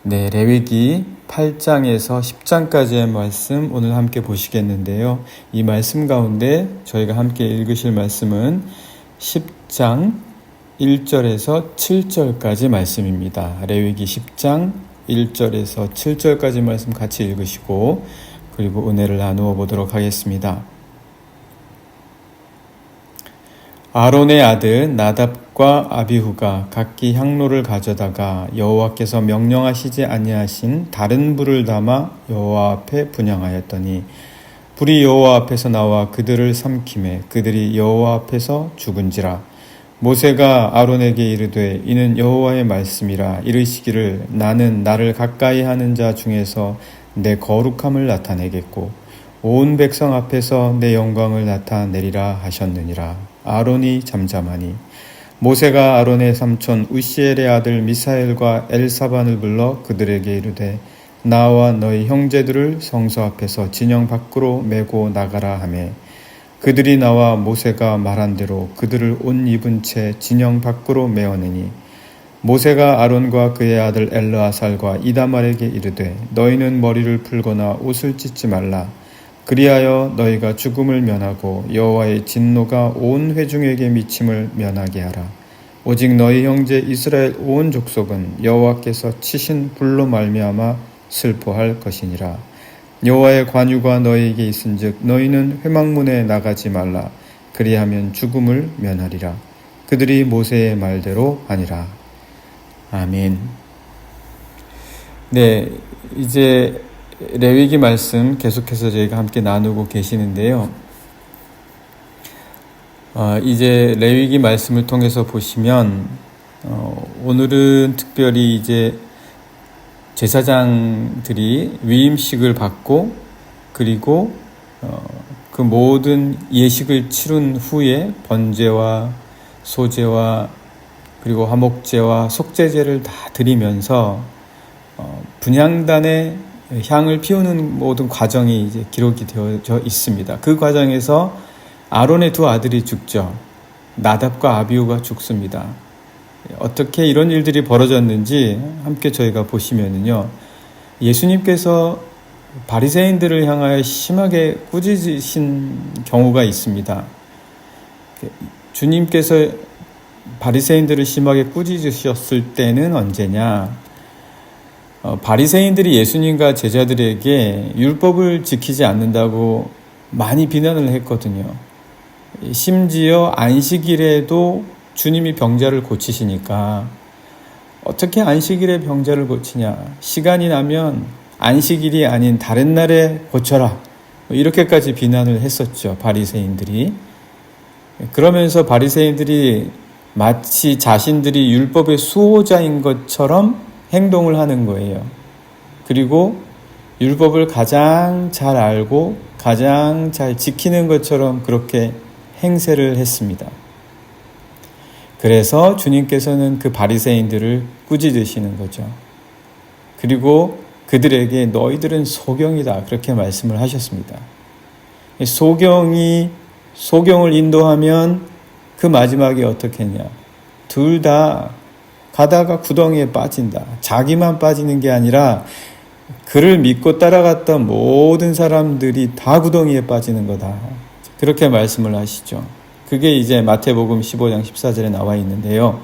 네, 레위기 8장에서 10장까지의 말씀 오늘 함께 보시겠는데요. 이 말씀 가운데 저희가 함께 읽으실 말씀은 10장 1절에서 7절까지 말씀입니다. 레위기 10장 1절에서 7절까지 말씀 같이 읽으시고 그리고 은혜를 나누어 보도록 하겠습니다. 아론의 아들 나답과 아비후가 각기 향로를 가져다가 여호와께서 명령하시지 아니하신 다른 불을 담아 여호와 앞에 분향하였더니 불이 여호와 앞에서 나와 그들을 삼키매 그들이 여호와 앞에서 죽은지라. 모세가 아론에게 이르되 이는 여호와의 말씀이라. 이르시기를 나는 나를 가까이 하는 자 중에서 내 거룩함을 나타내겠고 온 백성 앞에서 내 영광을 나타내리라 하셨느니라. 아론이 잠잠하니 모세가 아론의 삼촌 우시엘의 아들 미사엘과 엘사반을 불러 그들에게 이르되 나와 너희 형제들을 성소 앞에서 진영 밖으로 메고 나가라 하매 그들이 나와 모세가 말한 대로 그들을 옷 입은 채 진영 밖으로 메어내니 모세가 아론과 그의 아들 엘르아살과 이다말에게 이르되 너희는 머리를 풀거나 옷을 찢지 말라. 그리하여 너희가 죽음을 면하고 여호와의 진노가 온 회중에게 미침을 면하게 하라. 오직 너희 형제 이스라엘 온 족속은 여호와께서 치신 불로 말미암아 슬퍼할 것이니라. 여호와의 관유가 너희에게 있은즉 너희는 회막문에 나가지 말라. 그리하면 죽음을 면하리라. 그들이 모세의 말대로 하니라. 아멘. 네, 이제 레위기 말씀 계속해서 저희가 함께 나누고 계시는데요. 이제 레위기 말씀을 통해서 보시면 오늘은 특별히 이제 제사장들이 위임식을 받고 그리고 그 모든 예식을 치른 후에 번제와 소제와 그리고 화목제와 속죄제를 다 드리면서 분향단에 향을 피우는 모든 과정이 이제 기록이 되어져 있습니다. 그 과정에서 아론의 두 아들이 죽죠. 나답과 아비후가 죽습니다. 어떻게 이런 일들이 벌어졌는지 함께 저희가 보시면은요. 예수님께서 바리새인들을 향하여 심하게 꾸짖으신 경우가 있습니다. 주님께서 바리새인들을 심하게 꾸짖으셨을 때는 언제냐? 바리새인들이 예수님과 제자들에게 율법을 지키지 않는다고 많이 비난을 했거든요. 심지어 안식일에도 주님이 병자를 고치시니까 어떻게 안식일에 병자를 고치냐? 시간이 나면 안식일이 아닌 다른 날에 고쳐라. 이렇게까지 비난을 했었죠. 바리새인들이. 그러면서 바리새인들이 마치 자신들이 율법의 수호자인 것처럼 행동을 하는 거예요. 그리고 율법을 가장 잘 알고 가장 잘 지키는 것처럼 그렇게 행세를 했습니다. 그래서 주님께서는 그 바리새인들을 꾸짖으시는 거죠. 그리고 그들에게 너희들은 소경이다 그렇게 말씀을 하셨습니다. 소경을 인도하면 그 마지막에 어떻게 했냐? 둘 다 가다가 구덩이에 빠진다. 자기만 빠지는 게 아니라 그를 믿고 따라갔던 모든 사람들이 다 구덩이에 빠지는 거다. 그렇게 말씀을 하시죠. 그게 이제 마태복음 15장 14절에 나와 있는데요.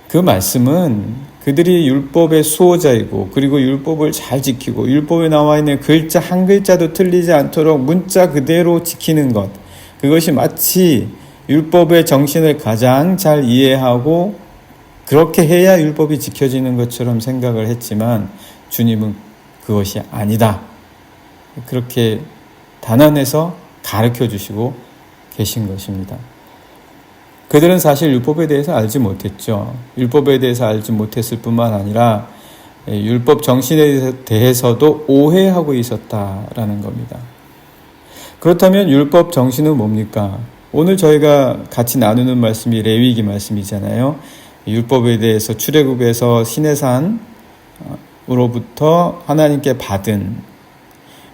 그 말씀은 그들이 율법의 수호자이고 그리고 율법을 잘 지키고 율법에 나와 있는 글자 한 글자도 틀리지 않도록 문자 그대로 지키는 것. 그것이 마치 율법의 정신을 가장 잘 이해하고 그렇게 해야 율법이 지켜지는 것처럼 생각을 했지만 주님은 그것이 아니다. 그렇게 단언해서 가르쳐 주시고 계신 것입니다. 그들은 사실 율법에 대해서 알지 못했죠. 율법에 대해서 알지 못했을 뿐만 아니라 율법 정신에 대해서도 오해하고 있었다라는 겁니다. 그렇다면 율법 정신은 뭡니까? 오늘 저희가 같이 나누는 말씀이 레위기 말씀이잖아요. 율법에 대해서 출애굽에서 시내산으로부터 하나님께 받은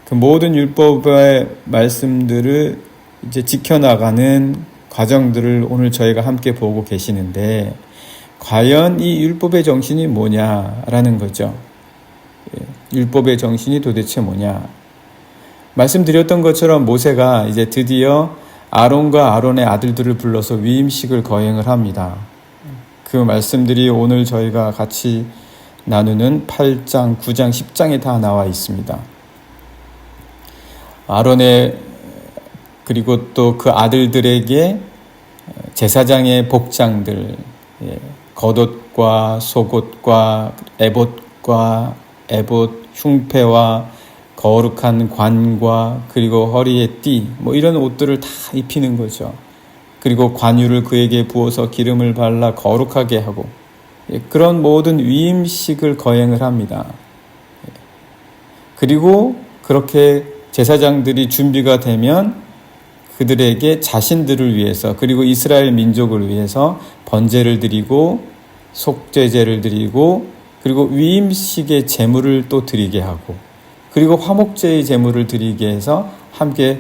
그 모든 율법의 말씀들을 이제 지켜나가는 과정들을 오늘 저희가 함께 보고 계시는데 과연 이 율법의 정신이 뭐냐라는 거죠. 율법의 정신이 도대체 뭐냐? 말씀드렸던 것처럼 모세가 이제 드디어 아론과 아론의 아들들을 불러서 위임식을 거행을 합니다. 그 말씀들이 오늘 저희가 같이 나누는 8장, 9장, 10장에 다 나와 있습니다. 아론의 그리고 또 그 아들들에게 제사장의 복장들, 겉옷과 속옷과 에봇과 에봇 흉패와 거룩한 관과 그리고 허리에 띠, 이런 옷들을 다 입히는 거죠. 그리고 관유를 그에게 부어서 기름을 발라 거룩하게 하고, 그런 모든 위임식을 거행을 합니다. 그리고 그렇게 제사장들이 준비가 되면 그들에게 자신들을 위해서 그리고 이스라엘 민족을 위해서 번제를 드리고 속죄제를 드리고 그리고 위임식의 제물을 또 드리게 하고 그리고 화목제의 제물을 드리게 해서 함께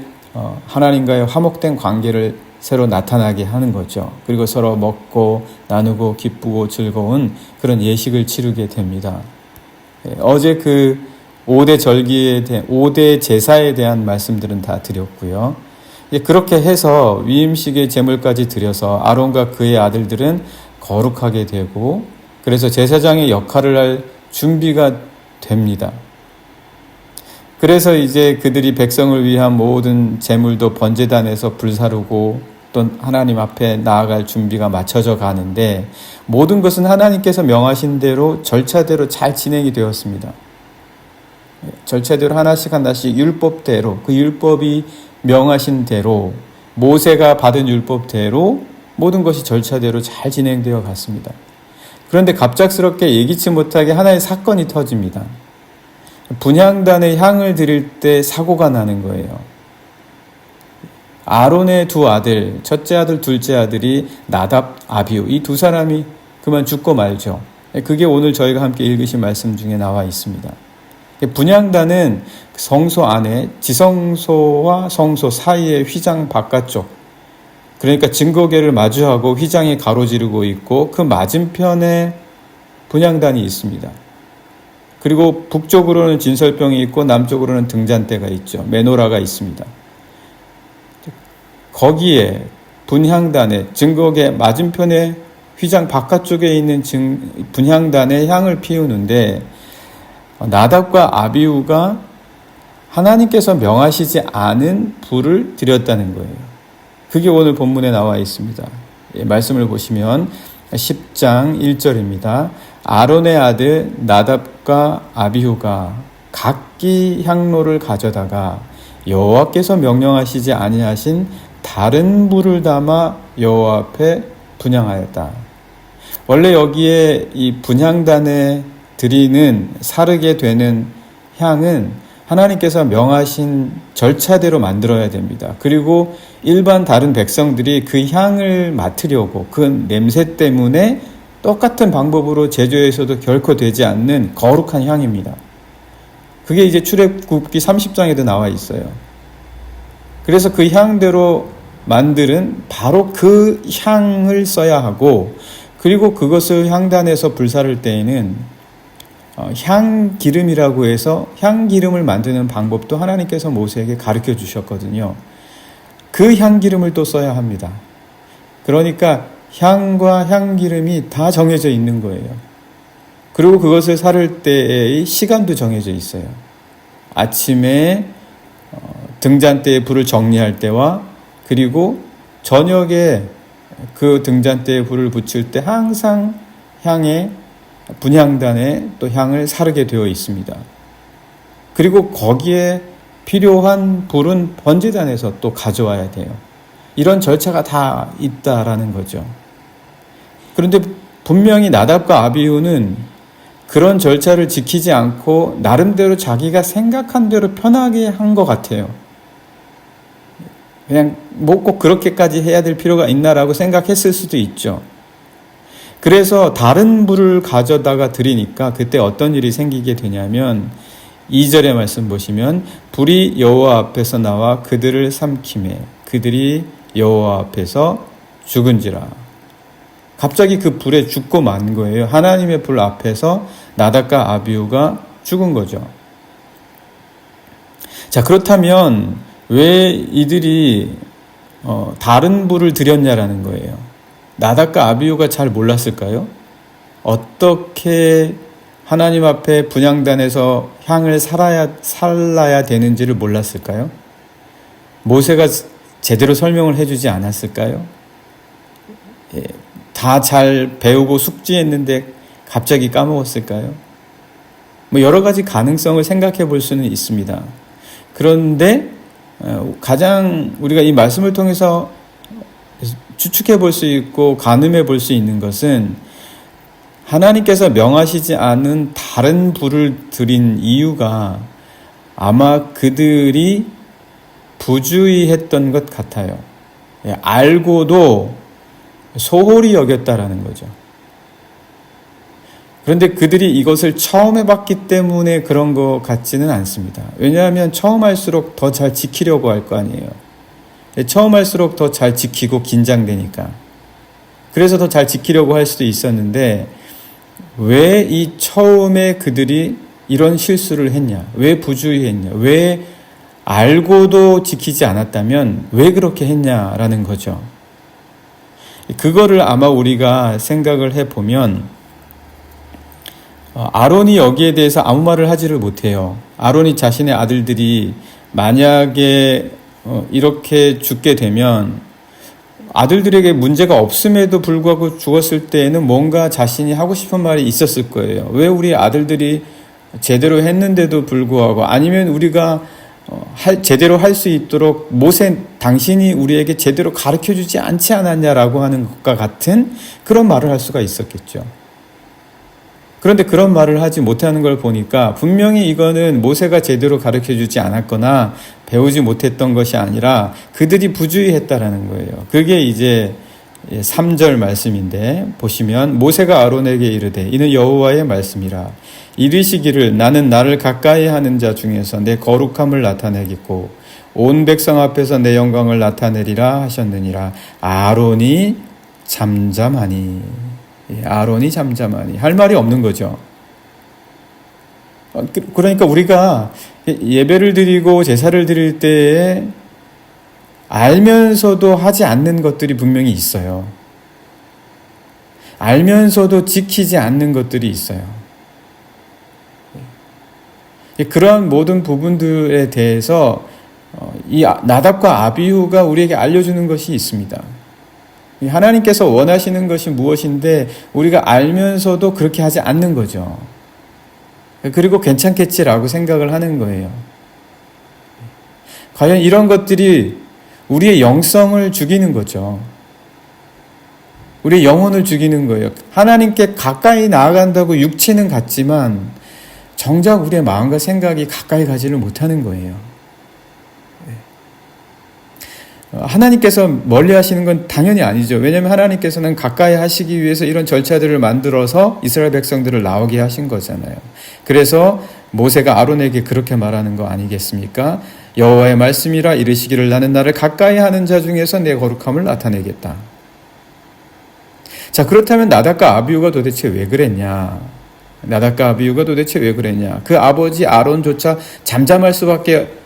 하나님과의 화목된 관계를 새로 나타나게 하는 거죠. 그리고 서로 먹고 나누고 기쁘고 즐거운 그런 예식을 치르게 됩니다. 어제 그 5대 제사에 대한 말씀들은 다 드렸고요. 그렇게 해서 위임식의 제물까지 드려서 아론과 그의 아들들은 거룩하게 되고 그래서 제사장의 역할을 할 준비가 됩니다. 그래서 이제 그들이 백성을 위한 모든 제물도 번제단에서 불사르고 또 하나님 앞에 나아갈 준비가 맞춰져 가는데 모든 것은 하나님께서 명하신 대로 절차대로 잘 진행이 되었습니다. 절차대로 하나씩 율법대로 그 율법이 명하신 대로 모세가 받은 율법대로 모든 것이 절차대로 잘 진행되어 갔습니다. 그런데 갑작스럽게 예기치 못하게 하나의 사건이 터집니다. 분향단에 향을 드릴 때 사고가 나는 거예요. 아론의 두 아들, 첫째 아들, 둘째 아들이 나답, 아비후 이 두 사람이 그만 죽고 말죠. 그게 오늘 저희가 함께 읽으신 말씀 중에 나와 있습니다. 분향단은 성소 안에 지성소와 성소 사이의 휘장 바깥쪽, 그러니까 증거궤를 마주하고 휘장이 가로지르고 있고 그 맞은편에 분향단이 있습니다. 그리고 북쪽으로는 진설병이 있고 남쪽으로는 등잔대가 있죠. 메노라가 있습니다. 거기에 분향단의 증거궤 맞은편에 휘장 바깥쪽에 있는 분향단에 향을 피우는데 나답과 아비후가 하나님께서 명하시지 않은 불을 드렸다는 거예요. 그게 오늘 본문에 나와 있습니다. 말씀을 보시면 10장 1절입니다. 아론의 아들 나답과 아비후가 각기 향로를 가져다가 여호와께서 명령하시지 아니하신 다른 불을 담아 여호와 앞에 분향하였다. 원래 여기에 이 분향단에 드리는 사르게 되는 향은 하나님께서 명하신 절차대로 만들어야 됩니다. 그리고 일반 다른 백성들이 그 향을 맡으려고 그 냄새 때문에 똑같은 방법으로 제조해서도 결코 되지 않는 거룩한 향입니다. 그게 이제 출애굽기 30장에도 나와 있어요. 그래서 그 향대로 만들은 바로 그 향을 써야 하고 그리고 그것을 향단에서 불사를 때에는 향기름이라고 해서 향기름을 만드는 방법도 하나님께서 모세에게 가르쳐 주셨거든요. 그 향기름을 또 써야 합니다. 그러니까 향과 향기름이 다 정해져 있는 거예요. 그리고 그것을 사를 때의 시간도 정해져 있어요. 아침에 등잔대에 불을 정리할 때와 그리고 저녁에 그 등잔대에 불을 붙일 때 항상 향에 분향단에 또 향을 사르게 되어 있습니다. 그리고 거기에 필요한 불은 번제단에서 또 가져와야 돼요. 이런 절차가 다 있다라는 거죠. 그런데 분명히 나답과 아비후는 그런 절차를 지키지 않고 나름대로 자기가 생각한 대로 편하게 한 것 같아요. 그냥 꼭 그렇게까지 해야 될 필요가 있나라고 생각했을 수도 있죠. 그래서 다른 불을 가져다가 드리니까 그때 어떤 일이 생기게 되냐면 2절의 말씀 보시면 불이 여호와 앞에서 나와 그들을 삼키매 그들이 여호와 앞에서 죽은지라. 갑자기 그 불에 죽고 만 거예요. 하나님의 불 앞에서 나답과 아비후가 죽은 거죠. 자, 그렇다면 왜 이들이 다른 불을 드렸냐라는 거예요. 나답과 아비후가 잘 몰랐을까요? 어떻게 하나님 앞에 분향단에서 향을 살라야 되는지를 몰랐을까요? 모세가 제대로 설명을 해주지 않았을까요? 다 잘 배우고 숙지했는데 갑자기 까먹었을까요? 여러 가지 가능성을 생각해 볼 수는 있습니다. 그런데 가장 우리가 이 말씀을 통해서 추측해 볼 수 있고 가늠해 볼 수 있는 것은 하나님께서 명하시지 않은 다른 불을 드린 이유가 아마 그들이 부주의했던 것 같아요. 알고도 소홀히 여겼다라는 거죠. 그런데 그들이 이것을 처음 해봤기 때문에 그런 것 같지는 않습니다. 왜냐하면 처음 할수록 더 잘 지키려고 할 거 아니에요. 처음 할수록 더 잘 지키고 긴장되니까. 그래서 더 잘 지키려고 할 수도 있었는데 왜 이 처음에 그들이 이런 실수를 했냐? 왜 부주의했냐? 왜 알고도 지키지 않았다면 왜 그렇게 했냐라는 거죠. 그거를 아마 우리가 생각을 해보면 아론이 여기에 대해서 아무 말을 하지를 못해요. 아론이 자신의 아들들이 만약에 이렇게 죽게 되면 아들들에게 문제가 없음에도 불구하고 죽었을 때에는 뭔가 자신이 하고 싶은 말이 있었을 거예요. 왜 우리 아들들이 제대로 했는데도 불구하고, 아니면 우리가 제대로 할 수 있도록 모세 당신이 우리에게 제대로 가르쳐주지 않지 않았냐라고 하는 것과 같은 그런 말을 할 수가 있었겠죠. 그런데 그런 말을 하지 못하는 걸 보니까 분명히 이거는 모세가 제대로 가르쳐주지 않았거나 배우지 못했던 것이 아니라 그들이 부주의했다라는 거예요. 그게 이제 3절 말씀인데 보시면 모세가 아론에게 이르되 이는 여호와의 말씀이라 이르시기를 나는 나를 가까이 하는 자 중에서 내 거룩함을 나타내겠고 온 백성 앞에서 내 영광을 나타내리라 하셨느니라. 아론이 잠잠하니 할 말이 없는 거죠. 그러니까 우리가 예배를 드리고 제사를 드릴 때에 알면서도 하지 않는 것들이 분명히 있어요. 알면서도 지키지 않는 것들이 있어요. 그러한 모든 부분들에 대해서 이 나답과 아비후가 우리에게 알려주는 것이 있습니다. 하나님께서 원하시는 것이 무엇인데 우리가 알면서도 그렇게 하지 않는 거죠. 그리고 괜찮겠지라고 생각을 하는 거예요. 과연 이런 것들이 우리의 영성을 죽이는 거죠. 우리의 영혼을 죽이는 거예요. 하나님께 가까이 나아간다고 육체는 같지만 정작 우리의 마음과 생각이 가까이 가지를 못하는 거예요. 하나님께서 멀리 하시는 건 당연히 아니죠. 왜냐하면 하나님께서는 가까이 하시기 위해서 이런 절차들을 만들어서 이스라엘 백성들을 나오게 하신 거잖아요. 그래서 모세가 아론에게 그렇게 말하는 거 아니겠습니까? 여호와의 말씀이라 이르시기를 나는 나를 가까이 하는 자 중에서 내 거룩함을 나타내겠다. 자, 그렇다면 나답과 아비후가 도대체 왜 그랬냐? 그 아버지 아론조차 잠잠할 수밖에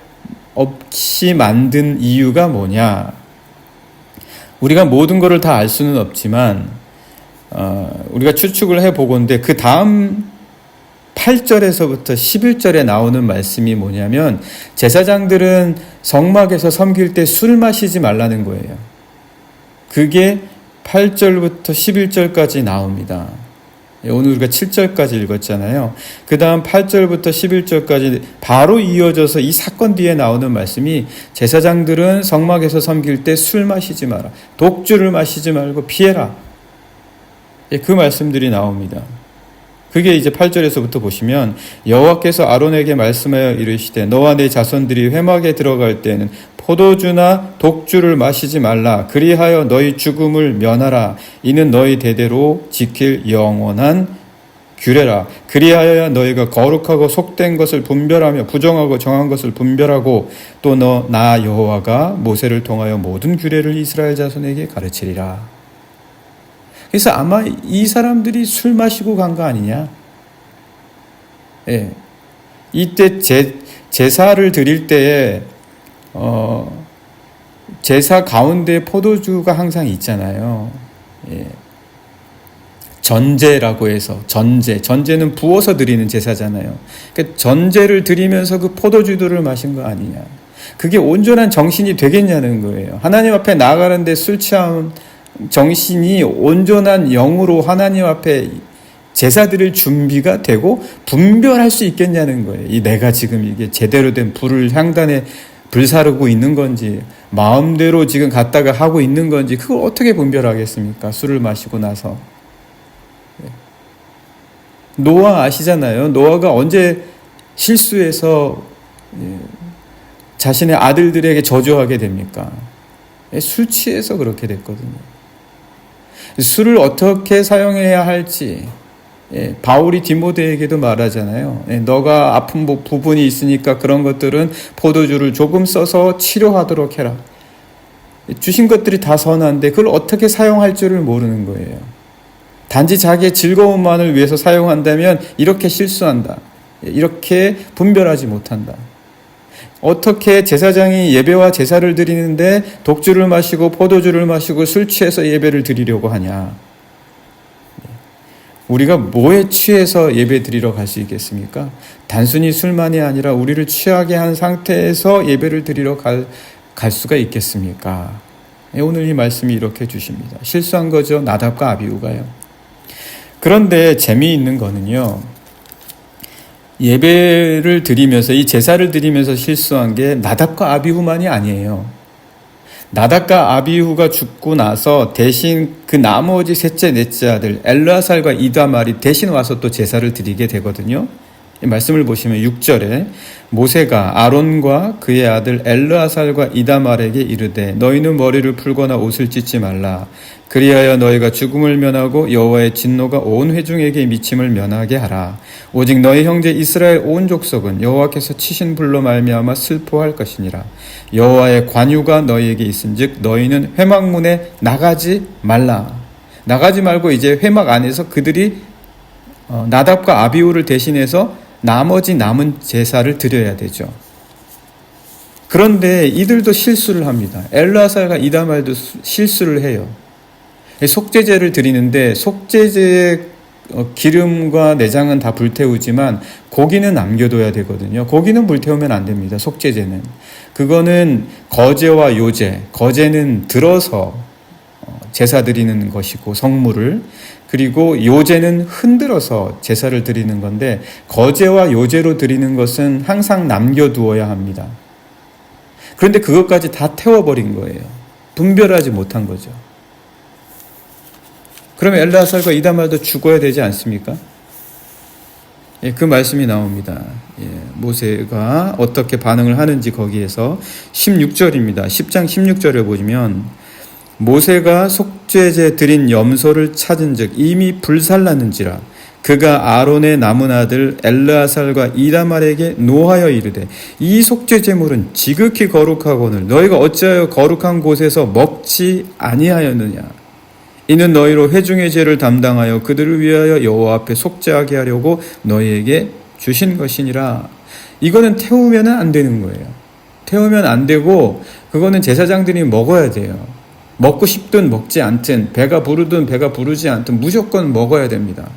없이 만든 이유가 뭐냐? 우리가 모든 것을 다 알 수는 없지만 우리가 추측을 해보건대 그 다음 8절에서부터 11절에 나오는 말씀이 뭐냐면 제사장들은 성막에서 섬길 때 술 마시지 말라는 거예요. 그게 8절부터 11절까지 나옵니다. 오늘 우리가 7절까지 읽었잖아요. 그 다음 8절부터 11절까지 바로 이어져서 이 사건 뒤에 나오는 말씀이 제사장들은 성막에서 섬길 때 술 마시지 마라. 독주를 마시지 말고 피해라. 그 말씀들이 나옵니다. 그게 이제 8절에서부터 보시면 여호와께서 아론에게 말씀하여 이르시되 너와 내 자손들이 회막에 들어갈 때는 포도주나 독주를 마시지 말라. 그리하여 너희 죽음을 면하라. 이는 너희 대대로 지킬 영원한 규례라. 그리하여야 너희가 거룩하고 속된 것을 분별하며 부정하고 정한 것을 분별하고 또 나 여호와가 모세를 통하여 모든 규례를 이스라엘 자손에게 가르치리라. 그래서 아마 이 사람들이 술 마시고 간 거 아니냐? 예. 이때 제사를 드릴 때에 제사 가운데 포도주가 항상 있잖아요. 예. 전제라고 해서 전제는 부어서 드리는 제사잖아요. 그러니까 전제를 드리면서 그 포도주들을 마신 거 아니냐. 그게 온전한 정신이 되겠냐는 거예요. 하나님 앞에 나아가는데 술 취한 정신이 온전한 영으로 하나님 앞에 제사 드릴 준비가 되고 분별할 수 있겠냐는 거예요. 내가 지금 이게 제대로 된 불을 향단에 불사르고 있는 건지 마음대로 지금 갖다가 하고 있는 건지 그걸 어떻게 분별하겠습니까? 술을 마시고 나서. 노아 아시잖아요. 노아가 언제 실수해서 자신의 아들들에게 저주하게 됩니까? 술 취해서 그렇게 됐거든요. 술을 어떻게 사용해야 할지 바울이 디모데에게도 말하잖아요. 너가 아픈 부분이 있으니까 그런 것들은 포도주를 조금 써서 치료하도록 해라. 주신 것들이 다 선한데 그걸 어떻게 사용할 줄을 모르는 거예요. 단지 자기의 즐거움만을 위해서 사용한다면 이렇게 실수한다. 이렇게 분별하지 못한다. 어떻게 제사장이 예배와 제사를 드리는데 독주를 마시고 포도주를 마시고 술 취해서 예배를 드리려고 하냐. 우리가 뭐에 취해서 예배 드리러 갈 수 있겠습니까? 단순히 술만이 아니라 우리를 취하게 한 상태에서 예배를 드리러 갈 수가 있겠습니까? 오늘 이 말씀이 이렇게 주십니다. 실수한 거죠. 나답과 아비후가요. 그런데 재미있는 거는요. 예배를 드리면서 이 제사를 드리면서 실수한 게 나답과 아비후만이 아니에요. 나답과 아비후가 죽고 나서 대신 그 나머지 셋째 넷째 아들 엘르아살과 이다말이 대신 와서 또 제사를 드리게 되거든요. 이 말씀을 보시면 6절에 모세가 아론과 그의 아들 엘르아살과 이다말에게 이르되 너희는 머리를 풀거나 옷을 찢지 말라. 그리하여 너희가 죽음을 면하고 여호와의 진노가 온 회중에게 미침을 면하게 하라. 오직 너희 형제 이스라엘 온 족속은 여호와께서 치신 불로 말미암아 슬퍼할 것이니라. 여호와의 관유가 너희에게 있은즉 너희는 회막문에 나가지 말라. 나가지 말고 이제 회막 안에서 그들이 나답과 아비후를 대신해서 나머지 남은 제사를 드려야 되죠. 그런데 이들도 실수를 합니다. 엘르아살과 이다말도 실수를 해요. 속죄제를 드리는데 속죄제의 기름과 내장은 다 불태우지만 고기는 남겨둬야 되거든요. 고기는 불태우면 안 됩니다. 속죄제는. 그거는 거제와 요제, 거제는 들어서 제사 드리는 것이고 성물을, 그리고 요제는 흔들어서 제사를 드리는 건데 거제와 요제로 드리는 것은 항상 남겨두어야 합니다. 그런데 그것까지 다 태워버린 거예요. 분별하지 못한 거죠. 그러면 엘르아살과 이다말도 죽어야 되지 않습니까? 그 말씀이 나옵니다. 모세가 어떻게 반응을 하는지 거기에서 16절입니다. 10장 16절에 보시면 모세가 속죄제 드린 염소를 찾은즉 이미 불살랐는지라 그가 아론의 남은 아들 엘르아살과 이다말에게 노하여 이르되 이 속죄제물은 지극히 거룩하거늘 너희가 어찌하여 거룩한 곳에서 먹지 아니하였느냐. 이는 너희로 회중의 죄를 담당하여 그들을 위하여 여호와 앞에 속죄하게 하려고 너희에게 주신 것이니라. 이거는 태우면 안 되는 거예요. 태우면 안 되고 그거는 제사장들이 먹어야 돼요. 먹고 싶든 먹지 않든 배가 부르든 배가 부르지 않든 무조건 먹어야 됩니다.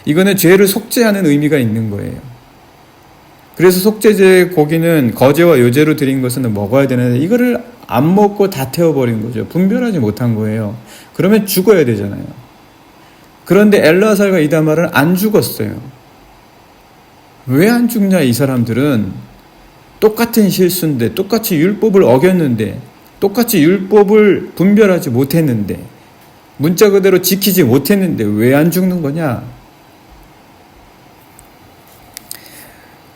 이거는 죄를 속죄하는 의미가 있는 거예요. 그래서 속죄제 고기는 거제와 요제로 드린 것은 먹어야 되는데 이거를 안 먹고 다 태워버린 거죠. 분별하지 못한 거예요. 그러면 죽어야 되잖아요. 그런데 엘르아살과 이다말은 안 죽었어요. 왜 안 죽냐? 이 사람들은 똑같은 실수인데 똑같이 율법을 어겼는데 똑같이 율법을 분별하지 못했는데 문자 그대로 지키지 못했는데 왜 안 죽는 거냐?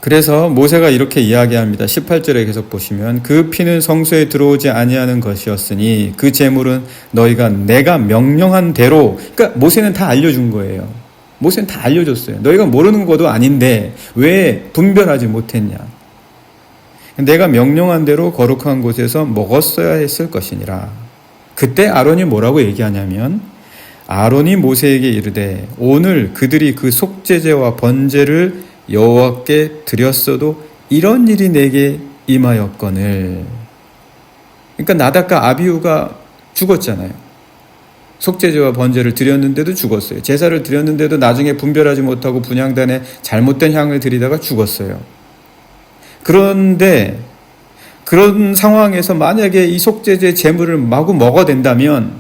그래서 모세가 이렇게 이야기합니다. 18절에 계속 보시면 그 피는 성소에 들어오지 아니하는 것이었으니 그 제물은 너희가 내가 명령한 대로, 그러니까 모세는 다 알려준 거예요. 모세는 다 알려줬어요. 너희가 모르는 것도 아닌데 왜 분별하지 못했냐. 내가 명령한 대로 거룩한 곳에서 먹었어야 했을 것이니라. 그때 아론이 뭐라고 얘기하냐면 아론이 모세에게 이르되 오늘 그들이 그 속죄제와 번제를 여호와께 드렸어도 이런 일이 내게 임하였거늘. 그러니까 나답과 아비후가 죽었잖아요. 속죄제와 번제를 드렸는데도 죽었어요. 제사를 드렸는데도 나중에 분별하지 못하고 분향단에 잘못된 향을 드리다가 죽었어요. 그런데 그런 상황에서 만약에 이 속죄제 제물을 마구 먹어댄다면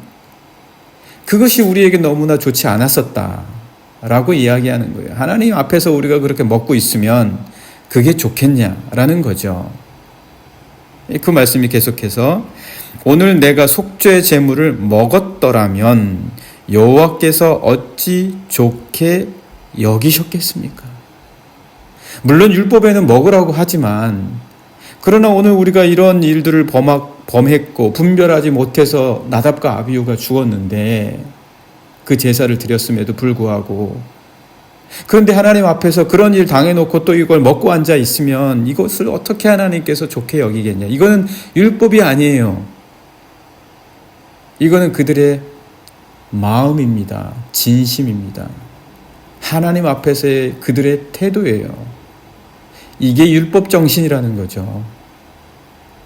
그것이 우리에게 너무나 좋지 않았었다라고 이야기하는 거예요. 하나님 앞에서 우리가 그렇게 먹고 있으면 그게 좋겠냐라는 거죠. 그 말씀이 계속해서 오늘 내가 속죄 제물을 먹었더라면 여호와께서 어찌 좋게 여기셨겠습니까? 물론 율법에는 먹으라고 하지만 그러나 오늘 우리가 이런 일들을 범했고 분별하지 못해서 나답과 아비후가 죽었는데 그 제사를 드렸음에도 불구하고 그런데 하나님 앞에서 그런 일 당해놓고 또 이걸 먹고 앉아 있으면 이것을 어떻게 하나님께서 좋게 여기겠냐. 이거는 율법이 아니에요. 이거는 그들의 마음입니다. 진심입니다. 하나님 앞에서의 그들의 태도예요. 이게 율법 정신이라는 거죠.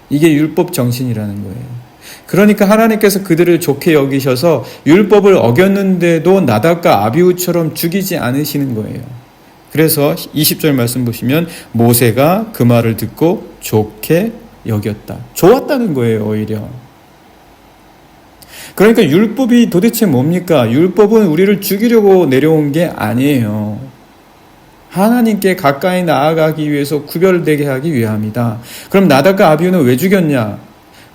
이게 율법 정신이라는 거예요. 그러니까 하나님께서 그들을 좋게 여기셔서 율법을 어겼는데도 나답과 아비후처럼 죽이지 않으시는 거예요. 그래서 20절 말씀 보시면 모세가 그 말을 듣고 좋게 여겼다. 좋았다는 거예요, 오히려. 그러니까 율법이 도대체 뭡니까? 율법은 우리를 죽이려고 내려온 게 아니에요. 하나님께 가까이 나아가기 위해서 구별되게 하기 위함이다. 그럼 나답과 아비후는 왜 죽였냐?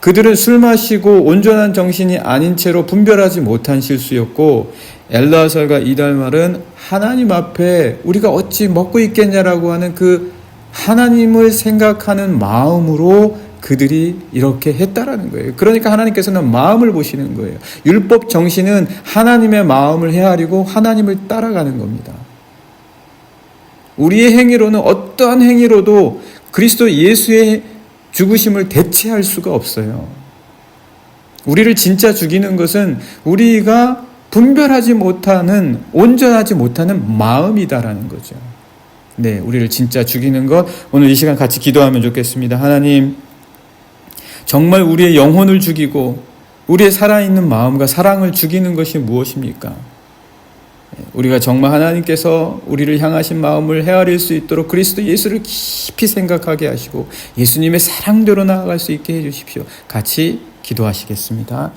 그들은 술 마시고 온전한 정신이 아닌 채로 분별하지 못한 실수였고 엘르아살과 이달말은 하나님 앞에 우리가 어찌 먹고 있겠냐라고 하는 그 하나님을 생각하는 마음으로 그들이 이렇게 했다라는 거예요. 그러니까 하나님께서는 마음을 보시는 거예요. 율법 정신은 하나님의 마음을 헤아리고 하나님을 따라가는 겁니다. 우리의 행위로는 어떠한 행위로도 그리스도 예수의 죽으심을 대체할 수가 없어요. 우리를 진짜 죽이는 것은 우리가 분별하지 못하는, 온전하지 못하는 마음이다라는 거죠. 네, 우리를 진짜 죽이는 것, 오늘 이 시간 같이 기도하면 좋겠습니다. 하나님, 정말 우리의 영혼을 죽이고 우리의 살아있는 마음과 사랑을 죽이는 것이 무엇입니까? 우리가 정말 하나님께서 우리를 향하신 마음을 헤아릴 수 있도록 그리스도 예수를 깊이 생각하게 하시고 예수님의 사랑대로 나아갈 수 있게 해주십시오. 같이 기도하시겠습니다.